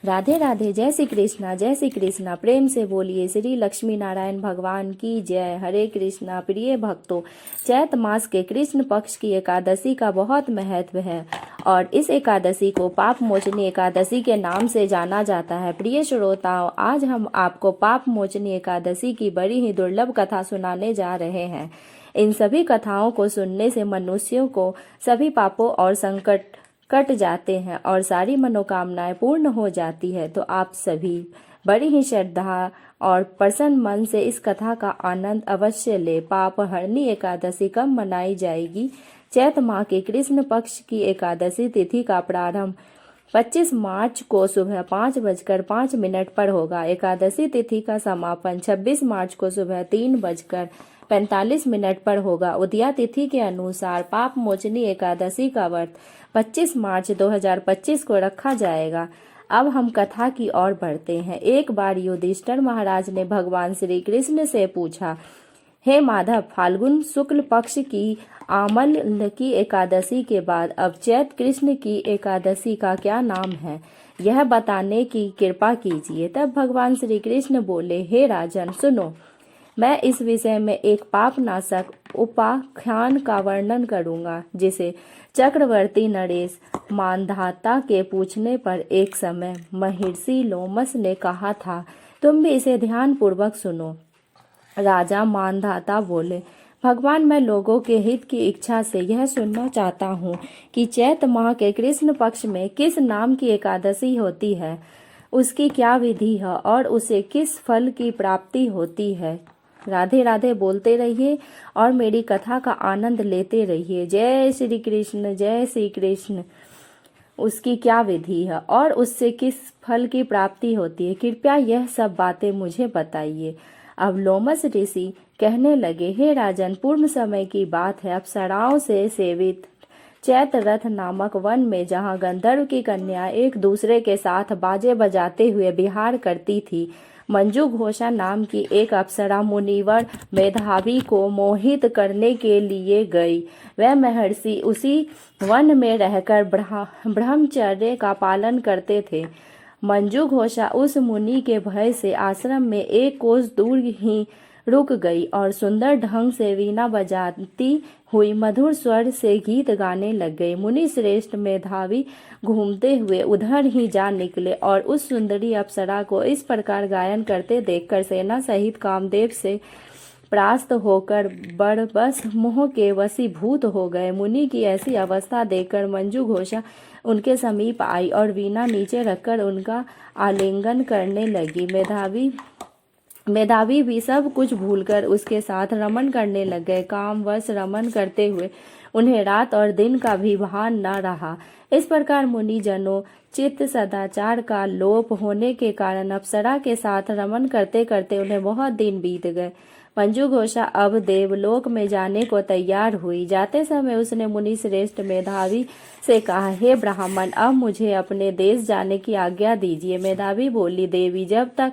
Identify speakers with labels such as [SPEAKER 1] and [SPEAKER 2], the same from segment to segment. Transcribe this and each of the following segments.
[SPEAKER 1] राधे राधे। जय श्री कृष्णा, जय श्री कृष्णा। प्रेम से बोलिए श्री लक्ष्मी नारायण भगवान की जय। हरे कृष्णा। प्रिय भक्तों, चैत मास के कृष्ण पक्ष की एकादशी का बहुत महत्व है और इस एकादशी को पाप मोचनी एकादशी के नाम से जाना जाता है। प्रिय श्रोताओं, आज हम आपको पाप मोचनी एकादशी की बड़ी ही दुर्लभ कथा सुनाने जा रहे हैं। इन सभी कथाओं को सुनने से मनुष्यों को सभी पापों और संकट कट जाते हैं और सारी मनोकामनाएं पूर्ण हो जाती है। तो आप सभी बड़ी ही श्रद्धा और प्रसन्न मन से इस कथा का आनंद अवश्य ले। पाप हरनी एकादशी कब मनाई जाएगी? चैत माह के कृष्ण पक्ष की एकादशी तिथि का प्रारंभ 25 मार्च को सुबह 5:05 पर होगा। एकादशी तिथि का समापन 26 मार्च को सुबह 3:45 पर होगा। उदया तिथि के अनुसार पाप मोचनी एकादशी का व्रत 25 मार्च 2025 को रखा जाएगा। अब हम कथा की ओर बढ़ते हैं। एक बार युधिष्ठिर महाराज ने भगवान श्री कृष्ण से पूछा, हे माधव, फाल्गुन शुक्ल पक्ष की आमल की एकादशी के बाद अब चैत कृष्ण की एकादशी का क्या नाम है, यह बताने की कृपा कीजिए। तब भगवान श्री कृष्ण बोले, हे राजन, सुनो, मैं इस विषय में एक पापनाशक उपाख्यान का वर्णन करूंगा, जिसे चक्रवर्ती नरेश मानधाता के पूछने पर एक समय महर्षि लोमस ने कहा था। तुम भी इसे ध्यान पूर्वक सुनो। राजा मानधाता बोले, भगवान, मैं लोगों के हित की इच्छा से यह सुनना चाहता हूँ कि चैत माह के कृष्ण पक्ष में किस नाम की एकादशी होती है, उसकी क्या विधि है और उसे किस फल की प्राप्ति होती है। राधे राधे बोलते रहिए और मेरी कथा का आनंद लेते रहिए। जय श्री कृष्ण, जय श्री कृष्ण। उसकी क्या विधि है और उससे किस फल की प्राप्ति होती है, कृपया यह सब बातें मुझे बताइए। अब लोमस ऋषि कहने लगे, हे राजन, पूर्व समय की बात है। अप्सराओं से सेवित चैत रथ नामक वन में, जहाँ गंधर्व की कन्या एक दूसरे के साथ बाजे बजाते हुए विहार करती थी, मंजू घोषा नाम की एक अप्सरा मुनिवर मेधावी को मोहित करने के लिए गई। वह महर्षि उसी वन में रहकर ब्रह्मचर्य का पालन करते थे। मंजू घोषा उस मुनि के भय से आश्रम में एक कोस दूर ही रुक गई और सुंदर ढंग से वीणा बजाती हुई मधुर स्वर से गीत गाने लग गई। मुनि श्रेष्ठ मेधावी घूमते हुए उधर ही जा निकले और उस सुंदरी अप्सरा को इस प्रकार गायन करते देखकर सेना सहित कामदेव से परास्त होकर बस मोह के वशीभूत हो गए। मुनि की ऐसी अवस्था देखकर मंजू घोषा उनके समीप आई और वीणा नीचे रखकर उनका आलिंगन करने लगी। मेधावी भी सब कुछ भूलकर उसके साथ रमन करने लग गए। कामवश रमन करते हुए उन्हें रात और दिन का भी भान न रहा। इस प्रकार मुनि जनों चित्त सदाचार का लोप होने के कारण अप्सरा के साथ रमन करते करते उन्हें बहुत दिन बीत गए। मंजू घोषा अब देवलोक में जाने को तैयार हुई। जाते समय उसने मुनि श्रेष्ठ मेधावी से कहा, हे ब्राह्मण, अब मुझे अपने देश जाने की आज्ञा दीजिए। मेधावी बोली, देवी, जब तक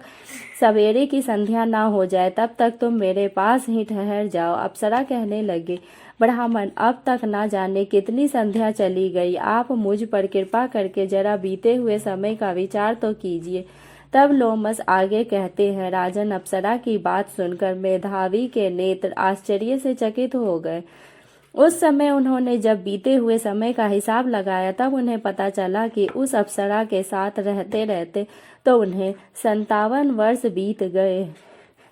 [SPEAKER 1] सवेरे की संध्या ना हो जाए तब तक तुम मेरे पास ही ठहर जाओ। अप्सरा कहने लगे, ब्राह्मण, अब तक ना जाने कितनी संध्या चली गई, आप मुझ पर कृपा करके जरा बीते हुए समय का विचार तो कीजिए। तब लोमस आगे कहते हैं, राजन, अप्सरा की बात सुनकर मेधावी के नेत्र आश्चर्य से चकित हो गए। उस समय उन्होंने जब बीते हुए समय का हिसाब लगाया तब उन्हें पता चला कि उस अप्सरा के साथ रहते रहते तो उन्हें 57 वर्ष बीत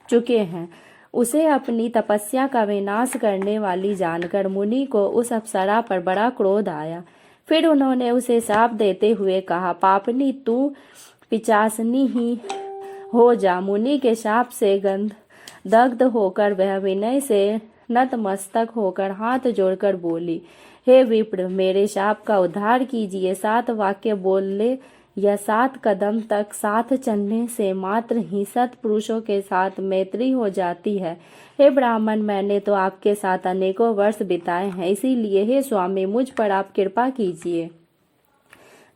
[SPEAKER 1] चुके हैं। उसे अपनी तपस्या का विनाश करने वाली जानकर मुनि को उस अप्सरा पर बड़ा क्रोध आया। फिर उन्होंने उसे शाप देते हुए कहा, पापनी, तू पिचासनी ही हो जा। मुनि के शाप से दग्ध होकर वह विनय से नतमस्तक होकर हाथ जोड़कर बोली, हे विप्र, मेरे शाप का उद्धार कीजिए। 7 वाक्य बोले या 7 कदम तक साथ चलने से मात्र ही सत्पुरुषों के साथ मैत्री हो जाती है। हे ब्राह्मण, मैंने तो आपके साथ अनेकों वर्ष बिताए हैं, इसीलिए हे स्वामी, मुझ पर आप कृपा कीजिए।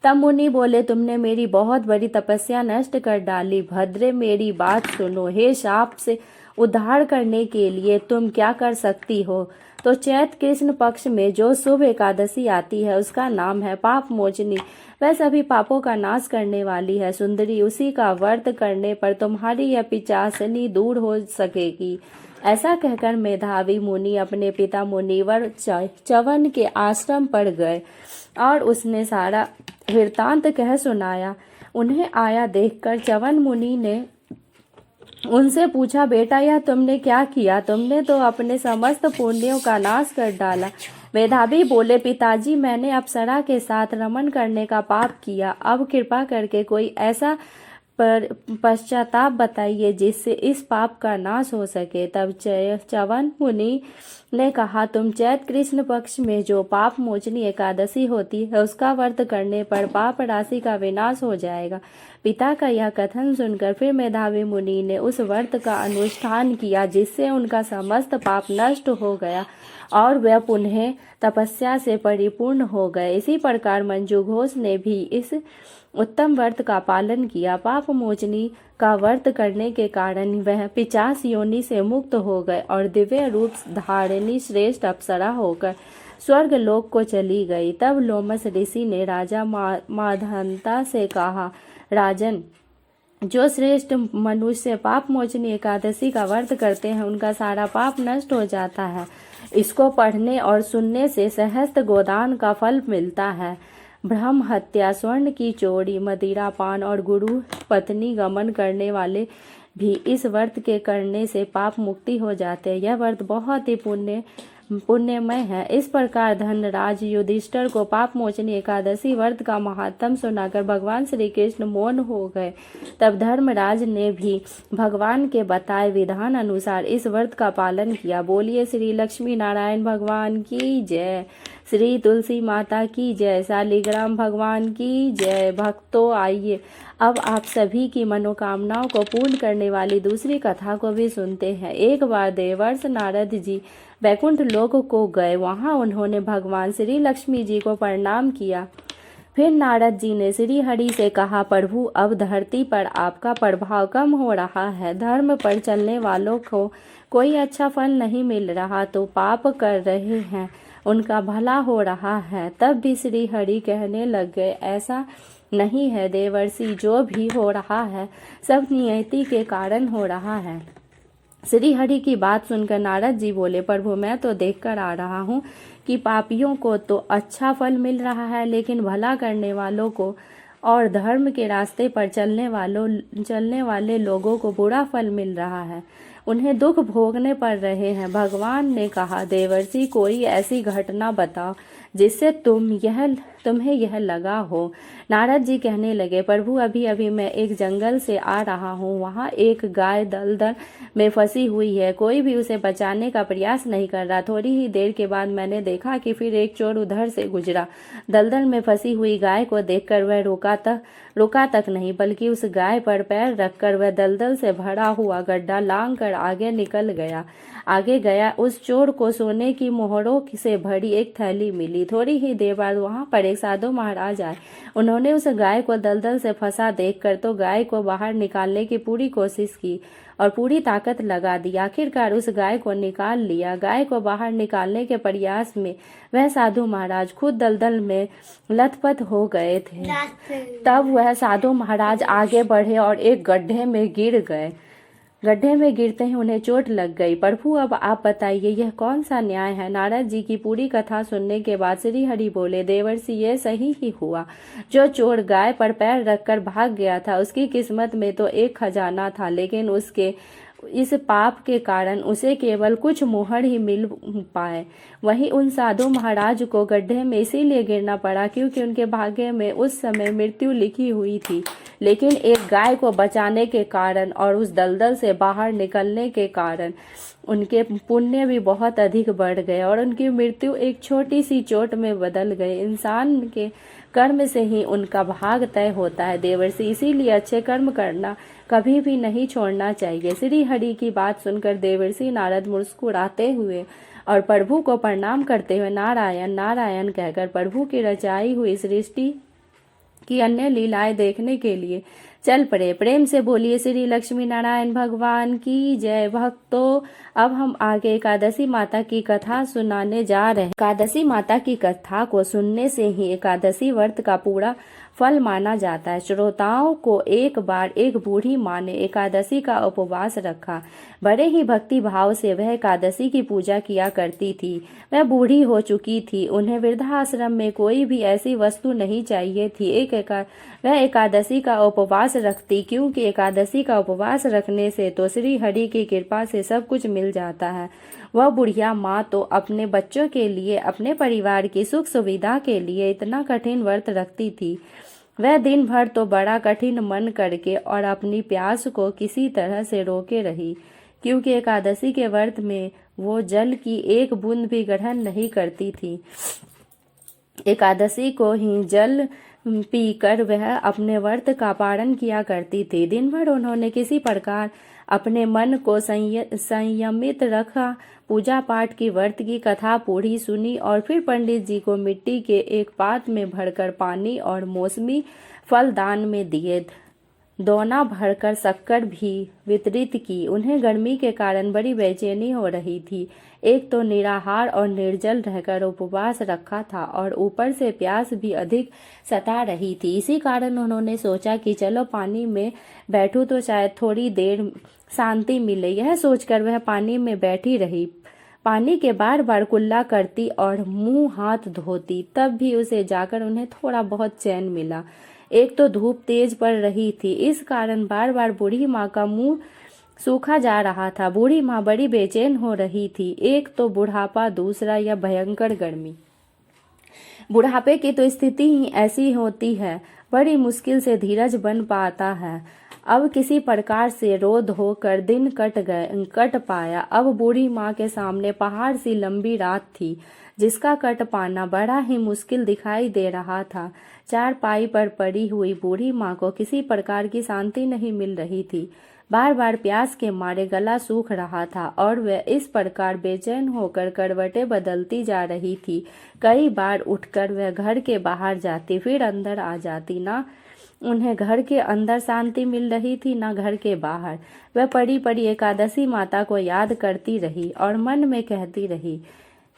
[SPEAKER 1] तब मुनि बोले, तुमने मेरी बहुत बड़ी तपस्या नष्ट कर डाली। भद्रे, मेरी बात सुनो। हे शाप से उद्धार करने के लिए तुम क्या कर सकती हो? तो चैत कृष्ण पक्ष में जो शुभ एकादशी आती है उसका नाम है पाप मोचनी। वह सभी पापों का नाश करने वाली है सुंदरी। उसी का व्रत करने पर तुम्हारी यह पिशाचनी दूर हो सकेगी। ऐसा कहकर मेधावी मुनि अपने पिता मुनिवर च्यवन के आश्रम पर गए और उसने सारा वृत्तांत कह सुनाया। उन्हें आया देखकर च्यवन मुनि ने उनसे पूछा, बेटा यह तुमने क्या किया? तुमने तो अपने समस्त पुण्यों का नाश कर डाला। मेधावी बोले, पिताजी मैंने अप्सरा के साथ रमन करने का पाप किया। अब कृपा करके कोई ऐसा पश्चाताप बताइए जिससे इस पाप का नाश हो सके। तब च्यवन मुनि ने कहा, तुम चैत कृष्ण पक्ष में जो पाप मोचनी एकादशी होती है उसका व्रत करने पर पाप राशि का विनाश हो जाएगा। पिता का यह कथन सुनकर फिर मेधावी मुनि ने उस व्रत का अनुष्ठान किया जिससे उनका समस्त पाप नष्ट हो गया और वे पुनः तपस्या से परिपूर्ण हो गए। इसी प्रकार मंजू घोष ने भी इस उत्तम व्रत का पालन किया। पाप मोचनी का व्रत करने के कारण वह पिशाच योनि से मुक्त हो गए और दिव्य रूप धारिणी श्रेष्ठ अप्सरा होकर स्वर्ग लोक को चली गई। तब लोमस ऋषि ने राजा माधंता से कहा, राजन, जो श्रेष्ठ मनुष्य पाप मोचनी एकादशी का व्रत करते हैं उनका सारा पाप नष्ट हो जाता है। इसको पढ़ने और सुनने से सहस्त्र गोदान का फल मिलता है। ब्रह्म हत्या, स्वर्ण की चोरी, मदिरा पान और गुरु पत्नी गमन करने वाले भी इस व्रत के करने से पाप मुक्ति हो जाते हैं। यह व्रत बहुत ही पुण्यमय है। इस प्रकार धनराज युधिष्ठिर को पाप मोचनी एकादशी व्रत का महात्म सुनाकर भगवान श्री कृष्ण मौन हो गए। तब धर्मराज ने भी भगवान के बताए विधान अनुसार इस व्रत का पालन किया। बोलिए श्री लक्ष्मी नारायण भगवान की जय, श्री तुलसी माता की जय, शालिग्राम भगवान की जय। भक्तों आइए अब आप सभी की मनोकामनाओं को पूर्ण करने वाली दूसरी कथा को भी सुनते हैं। एक बार देवर्ष नारद जी वैकुंठ लोक को गए। वहां उन्होंने भगवान श्री लक्ष्मी जी को प्रणाम किया। फिर नारद जी ने श्री हरि से कहा, प्रभु अब धरती पर आपका प्रभाव कम हो रहा है। धर्म पर चलने वालों को कोई अच्छा फल नहीं मिल रहा तो पाप कर रहे हैं उनका भला हो रहा है। तब भी श्री हरि कहने लग गए, ऐसा नहीं है देवर्षि, जो भी हो रहा है सब नियति के कारण हो रहा है। श्री हरि की बात सुनकर नारद जी बोले, प्रभु मैं तो देखकर आ रहा हूँ कि पापियों को तो अच्छा फल मिल रहा है लेकिन भला करने वालों को और धर्म के रास्ते पर चलने वाले लोगों को बुरा फल मिल रहा है, उन्हें दुख भोगने पड़ रहे हैं। भगवान ने कहा, देवर्षि कोई ऐसी घटना बताओ जिससे तुम्हें यह लगा हो। नारद जी कहने लगे, प्रभु अभी अभी मैं एक जंगल से आ रहा हूँ। वहाँ एक गाय दलदल में फंसी हुई है। कोई भी उसे बचाने का प्रयास नहीं कर रहा। थोड़ी ही देर के बाद मैंने देखा कि फिर एक चोर उधर से गुजरा। दलदल में फंसी हुई गाय को देखकर वह रुका तक नहीं, बल्कि उस गाय पर पैर रखकर वह दलदल से भरा हुआ गड्ढा लांग कर आगे गया। उस चोर को सोने की मोहरों से भरी एक थैली मिली। थोड़ी ही देर बाद वहां पर एक साधु महाराज आए। उन्होंने उस गाय को दलदल से फंसा देखकर तो गाय को बाहर निकालने की पूरी कोशिश की और पूरी ताकत लगा दी। आखिरकार उस गाय को निकाल लिया। गाय को बाहर निकालने के प्रयास में वह साधु महाराज खुद दलदल में लथपथ हो गए थे। तब वह साधु महाराज आगे बढ़े और एक गड्ढे में गिर गए। गड्ढे में गिरते ही उन्हें चोट लग गई। प्रभु अब आप बताइए यह कौन सा न्याय है? नारद जी की पूरी कथा सुनने के बाद श्री हरि बोले, देवर्षि ये सही ही हुआ। जो चोर गाय पर पैर रखकर भाग गया था उसकी किस्मत में तो एक खजाना था, लेकिन उसके इस पाप के कारण उसे केवल कुछ मोहर ही मिल पाए। वहीं उन साधु महाराज को गड्ढे में इसीलिए गिरना पड़ा क्योंकि उनके भाग्य में उस समय मृत्यु लिखी हुई थी, लेकिन एक गाय को बचाने के कारण और उस दलदल से बाहर निकलने के कारण उनके पुण्य भी बहुत अधिक बढ़ गए और उनकी मृत्यु एक छोटी सी चोट में बदल गई। इंसान के कर्म से ही उनका भाग तय होता है देवर्षि, इसीलिए अच्छे कर्म करना कभी भी नहीं छोड़ना चाहिए। श्री हरि की बात सुनकर देवर्षि नारद मुस्कुराते हुए और प्रभु को प्रणाम करते हुए नारायण नारायण कहकर प्रभु की रचाई हुई सृष्टि की अन्य लीलाएं देखने के लिए चल पड़े। प्रेम से बोलिए श्री लक्ष्मी नारायण भगवान की जय। भक्तों, अब हम आगे एकादशी माता की कथा सुनाने जा रहे हैं। एकादशी माता की कथा को सुनने से ही एकादशी व्रत का पूरा फल माना जाता है। श्रोताओं को एक बार एक बूढ़ी माँ ने एकादशी का उपवास रखा। बड़े ही भक्ति भाव से वह एकादशी की पूजा किया करती थी। वह बूढ़ी हो चुकी थी। उन्हें वृद्धाश्रम में कोई भी ऐसी वस्तु नहीं चाहिए थी। वह एकादशी का उपवास रखती, क्योंकि एकादशी का उपवास रखने से तो श्री हरि की कृपा से सब कुछ मिल जाता है। वह बुढ़िया माँ तो अपने बच्चों के लिए, अपने परिवार की सुख सुविधा के लिए इतना कठिन व्रत रखती थी। वह दिन भर तो बड़ा कठिन मन करके और अपनी प्यास को किसी तरह से रोके रही, क्योंकि एकादशी के व्रत में वो जल की एक बूंद भी ग्रहण नहीं करती थी। एकादशी को ही जल पीकर वह अपने व्रत का पालन किया करती थी। दिन भर उन्होंने किसी प्रकार अपने मन को संयमित रखा। पूजा पाठ की, व्रत की कथा पूरी सुनी और फिर पंडित जी को मिट्टी के एक पात्र में भरकर पानी और मौसमी फल दान में दिए। दोना भरकर शक्कर भी वितरित की। उन्हें गर्मी के कारण बड़ी बेचैनी हो रही थी। एक तो निराहार और निर्जल रहकर उपवास रखा था और ऊपर से प्यास भी अधिक सता रही थी। इसी कारण उन्होंने सोचा कि चलो पानी में बैठूं तो शायद थोड़ी देर शांति मिले। यह सोचकर वह पानी में बैठी रही। पानी के बार बार कुल्ला करती और मुंह हाथ धोती, तब भी उसे जाकर उन्हें थोड़ा बहुत चैन मिला। एक तो धूप तेज पड़ रही थी, इस कारण बार बार बूढ़ी माँ का मुंह सूखा जा रहा था। बूढ़ी माँ बड़ी बेचैन हो रही थी। एक तो बुढ़ापा, दूसरा यह भयंकर गर्मी। बुढ़ापे की तो स्थिति ही ऐसी होती है, बड़ी मुश्किल से धीरज बन पाता है। अब किसी प्रकार से रोध होकर दिन कट पाया। अब बूढ़ी माँ के सामने पहाड़ सी लंबी रात थी, जिसका कट पाना बड़ा ही मुश्किल दिखाई दे रहा था। चारपाई पर पड़ी हुई बूढ़ी माँ को किसी प्रकार की शांति नहीं मिल रही थी। बार बार प्यास के मारे गला सूख रहा था और वह इस प्रकार बेचैन होकर करवटें बदलती जा रही थी। कई बार उठकर वह घर के बाहर जाती, फिर अंदर आ जाती। ना उन्हें घर के अंदर शांति मिल रही थी, ना घर के बाहर। वह पड़ी पड़ी एकादशी माता को याद करती रही और मन में कहती रही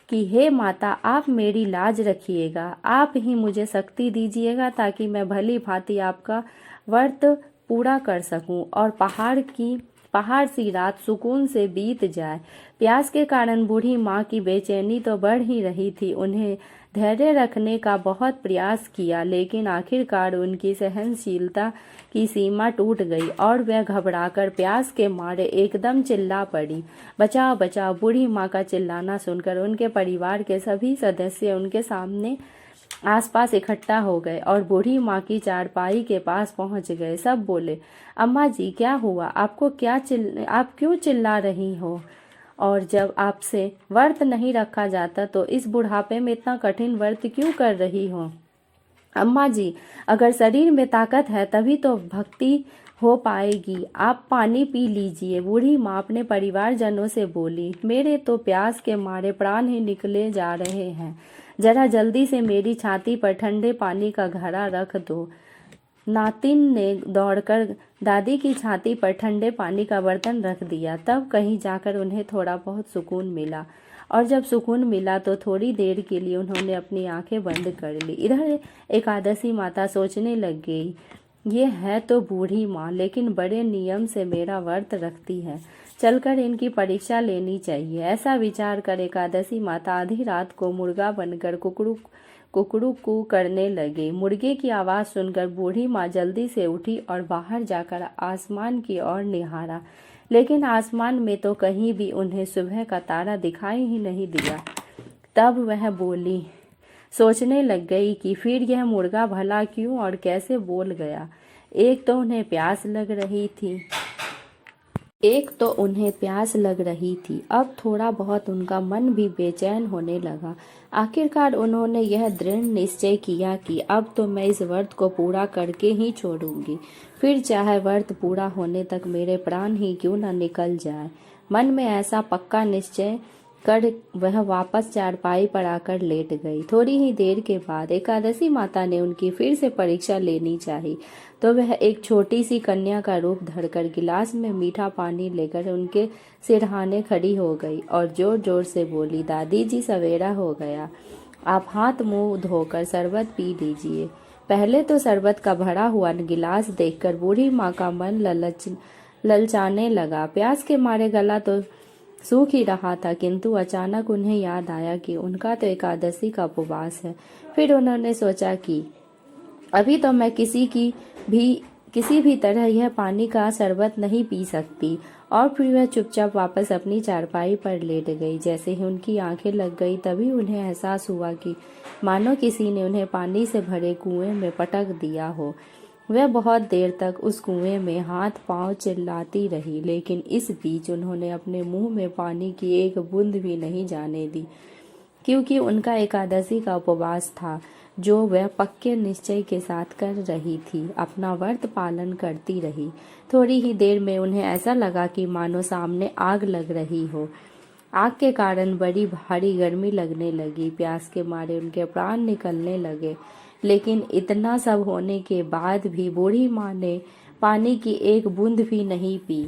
[SPEAKER 1] कि हे माता, आप मेरी लाज रखिएगा, आप ही मुझे शक्ति दीजिएगा ताकि मैं भली भांति आपका व्रत पूरा कर सकूं और पहाड़ सी रात सुकून से बीत जाए। प्यास के कारण बूढ़ी माँ की बेचैनी तो बढ़ ही रही थी। उन्हें धैर्य रखने का बहुत प्रयास किया, लेकिन आखिरकार उनकी सहनशीलता की सीमा टूट गई और वह घबराकर प्यास के मारे एकदम चिल्ला पड़ी। बचाओ बचाओ! बूढ़ी माँ का चिल्लाना सुनकर उनके परिवार के सभी सदस्य उनके सामने आसपास इकट्ठा हो गए और बूढ़ी माँ की चारपाई के पास पहुंच गए। सब बोले, अम्मा जी क्या हुआ? आप क्यों चिल्ला रही हो? और जब आपसे व्रत नहीं रखा जाता तो इस बुढ़ापे में इतना कठिन व्रत क्यों कर रही हो? अम्मा जी, अगर शरीर में ताकत है तभी तो भक्ति हो पाएगी। आप पानी पी लीजिए। बूढ़ी माँ अपने परिवारजनों से बोली, मेरे तो प्यास के मारे प्राण ही निकले जा रहे हैं। जरा जल्दी से मेरी छाती पर ठंडे पानी का घड़ा रख दो। नातिन ने दौड़कर दादी की छाती पर ठंडे पानी का बर्तन रख दिया। तब कहीं जाकर उन्हें थोड़ा बहुत सुकून मिला, और जब सुकून मिला तो थोड़ी देर के लिए उन्होंने अपनी आंखें बंद कर ली। इधर एकादशी माता सोचने लग गई, ये है तो बूढ़ी माँ, लेकिन बड़े नियम से मेरा व्रत रखती है। चलकर इनकी परीक्षा लेनी चाहिए। ऐसा विचार कर एकादशी माता आधी रात को मुर्गा बनकर कुकड़ू कू करने लगे। मुर्गे की आवाज़ सुनकर बूढ़ी माँ जल्दी से उठी और बाहर जाकर आसमान की ओर निहारा, लेकिन आसमान में तो कहीं भी उन्हें सुबह का तारा दिखाई ही नहीं दिया। तब वह बोली, सोचने लग गई कि फिर यह मुर्गा भला क्यों और कैसे बोल गया। एक तो उन्हें प्यास लग रही थी, अब थोड़ा बहुत उनका मन भी बेचैन होने लगा। आखिरकार उन्होंने यह दृढ़ निश्चय किया कि अब तो मैं इस व्रत को पूरा करके ही छोड़ूंगी, फिर चाहे व्रत पूरा होने तक मेरे प्राण ही क्यों न निकल जाए। मन में ऐसा पक्का निश्चय कर वह वापस चारपाई पर आकर लेट गई। थोड़ी ही देर के बाद एकादशी माता ने उनकी फिर से परीक्षा लेनी चाहिए, तो वह एक छोटी सी कन्या का रूप धरकर गिलास में मीठा पानी लेकर उनके सिरहाने खड़ी हो गई और जोर जोर से बोली, दादी जी सवेरा हो गया, आप हाथ मुंह धोकर शरबत पी लीजिए। पहले तो शरबत का भरा हुआ गिलास देखकर बूढ़ी माँ का मन ललचाने लगा। प्यास के मारे गला तो सूख ही रहा था, किंतु अचानक उन्हें याद आया कि उनका तो एकादशी का उपवास है। फिर उन्होंने सोचा कि अभी तो मैं किसी भी तरह यह पानी का शरबत नहीं पी सकती, और फिर वह चुपचाप वापस अपनी चारपाई पर लेट गई। जैसे ही उनकी आंखें लग गई तभी उन्हें एहसास हुआ कि मानो किसी ने उन्हें पानी से भरे कुएं में पटक दिया हो। वह बहुत देर तक उस कुएं में हाथ पांव चिल्लाती रही, लेकिन इस बीच उन्होंने अपने मुंह में पानी की एक बूंद भी नहीं जाने दी, क्योंकि उनका एकादशी का उपवास था जो वह पक्के निश्चय के साथ कर रही थी। अपना व्रत पालन करती रही। थोड़ी ही देर में उन्हें ऐसा लगा कि मानो सामने आग लग रही हो। आग के कारण बड़ी भारी गर्मी लगने लगी। प्यास के मारे उनके प्राण निकलने लगे, लेकिन इतना सब होने के बाद भी बूढ़ी माँ ने पानी की एक बूंद भी नहीं पी।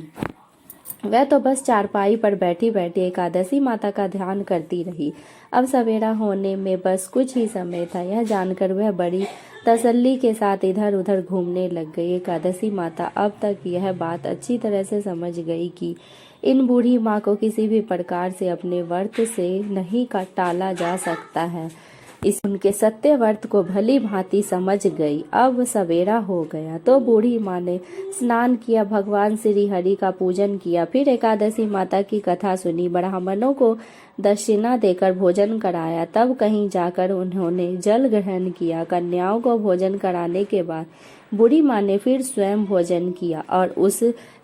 [SPEAKER 1] वह तो बस चारपाई पर बैठी बैठी एकादशी माता का ध्यान करती रही। अब सवेरा होने में बस कुछ ही समय था। यह जानकर वह बड़ी तसल्ली के साथ इधर उधर घूमने लग गई। एकादशी माता अब तक यह बात अच्छी तरह से समझ गई कि इन बूढ़ी माँ को किसी भी प्रकार से अपने व्रत से नहीं टाला जा सकता है। इस उनके सत्य व्रत को भली भांति समझ गई। अब सवेरा हो गया तो बूढ़ी माँ ने स्नान किया, भगवान श्री हरि का पूजन किया, फिर एकादशी माता की कथा सुनी, ब्राह्मणों को दक्षिणा देकर भोजन कराया। तब कहीं जाकर उन्होंने जल ग्रहण किया। कन्याओं को भोजन कराने के बाद बूढ़ी माँ ने फिर स्वयं भोजन किया और उस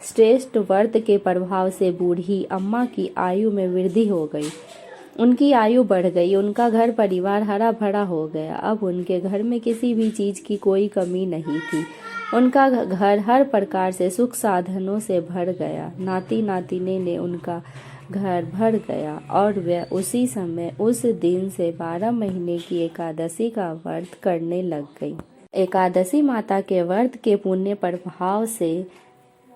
[SPEAKER 1] श्रेष्ठ व्रत के प्रभाव से बूढ़ी अम्मा की आयु में वृद्धि हो गई। उनकी आयु बढ़ गई। उनका घर परिवार हरा भरा हो गया। अब उनके घर में किसी भी चीज की कोई कमी नहीं थी। उनका घर हर प्रकार से सुख साधनों से भर गया। नाती नातिने ने उनका घर भर गया और वह उसी समय उस दिन से 12 महीने की एकादशी का व्रत करने लग गई। एकादशी माता के व्रत के पुण्य प्रभाव से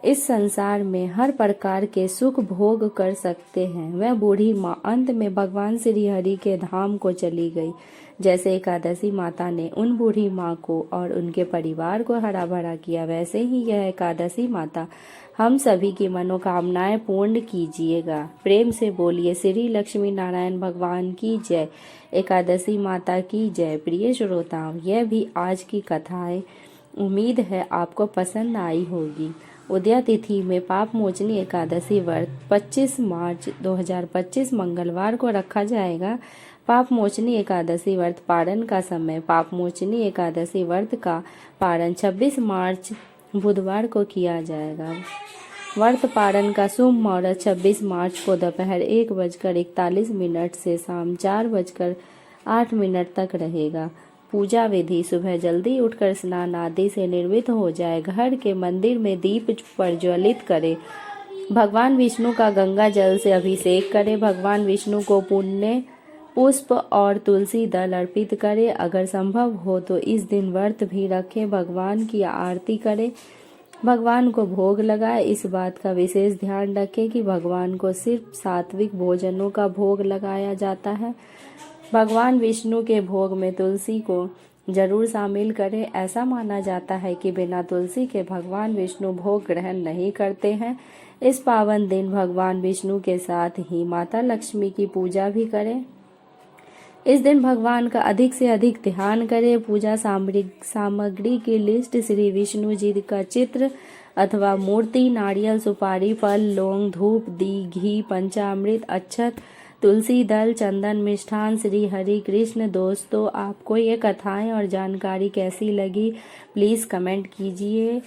[SPEAKER 1] इस संसार में हर प्रकार के सुख भोग कर सकते हैं। वह बूढ़ी माँ अंत में भगवान श्री हरि के धाम को चली गई। जैसे एकादशी माता ने उन बूढ़ी माँ को और उनके परिवार को हरा भरा किया, वैसे ही यह एकादशी माता हम सभी की मनोकामनाएं पूर्ण कीजिएगा। प्रेम से बोलिए श्री लक्ष्मी नारायण भगवान की जय, एकादशी माता की जय। प्रिय श्रोताओं, यह भी आज की कथाएं उम्मीद है आपको पसंद आई होगी। उदया तिथि में पाप मोचनी एकादशी व्रत 25 मार्च 2025 मंगलवार को रखा जाएगा। पाप मोचनी एकादशी व्रत पारण का समय पाप मोचनी एकादशी व्रत का पारण 26 मार्च बुधवार को किया जाएगा। व्रत पारण का शुभ मुहूर्त 26 मार्च को दोपहर 1:41 से शाम 4:08 तक रहेगा। पूजा विधि: सुबह जल्दी उठकर स्नान आदि से निर्मित हो जाए। घर के मंदिर में दीप प्रज्वलित करें। भगवान विष्णु का गंगा जल से अभिषेक करें। भगवान विष्णु को पुण्य पुष्प और तुलसी दल अर्पित करें। अगर संभव हो तो इस दिन व्रत भी रखें। भगवान की आरती करें। भगवान को भोग लगाए। इस बात का विशेष ध्यान रखें कि भगवान को सिर्फ सात्विक भोजनों का भोग लगाया जाता है। भगवान विष्णु के भोग में तुलसी को जरूर शामिल करें। ऐसा माना जाता है कि बिना तुलसी के भगवान विष्णु भोग ग्रहण नहीं करते हैं। इस पावन दिन भगवान विष्णु के साथ ही माता लक्ष्मी की पूजा भी करें। इस दिन भगवान का अधिक से अधिक ध्यान करें। पूजा सामग्री की लिस्ट: श्री विष्णु जी का चित्र अथवा मूर्ति, नारियल, सुपारी, फल, लौंग, धूप, घी, पंचामृत, अक्षत, तुलसी दल, चंदन, मिष्ठान, श्री हरि कृष्ण। दोस्तों, आपको ये कथाएं और जानकारी कैसी लगी प्लीज़ कमेंट कीजिए,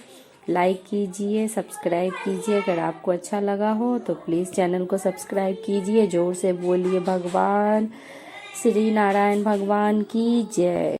[SPEAKER 1] लाइक कीजिए, सब्सक्राइब कीजिए। अगर आपको अच्छा लगा हो तो प्लीज़ चैनल को सब्सक्राइब कीजिए। जोर से बोलिए भगवान श्री नारायण भगवान की जय।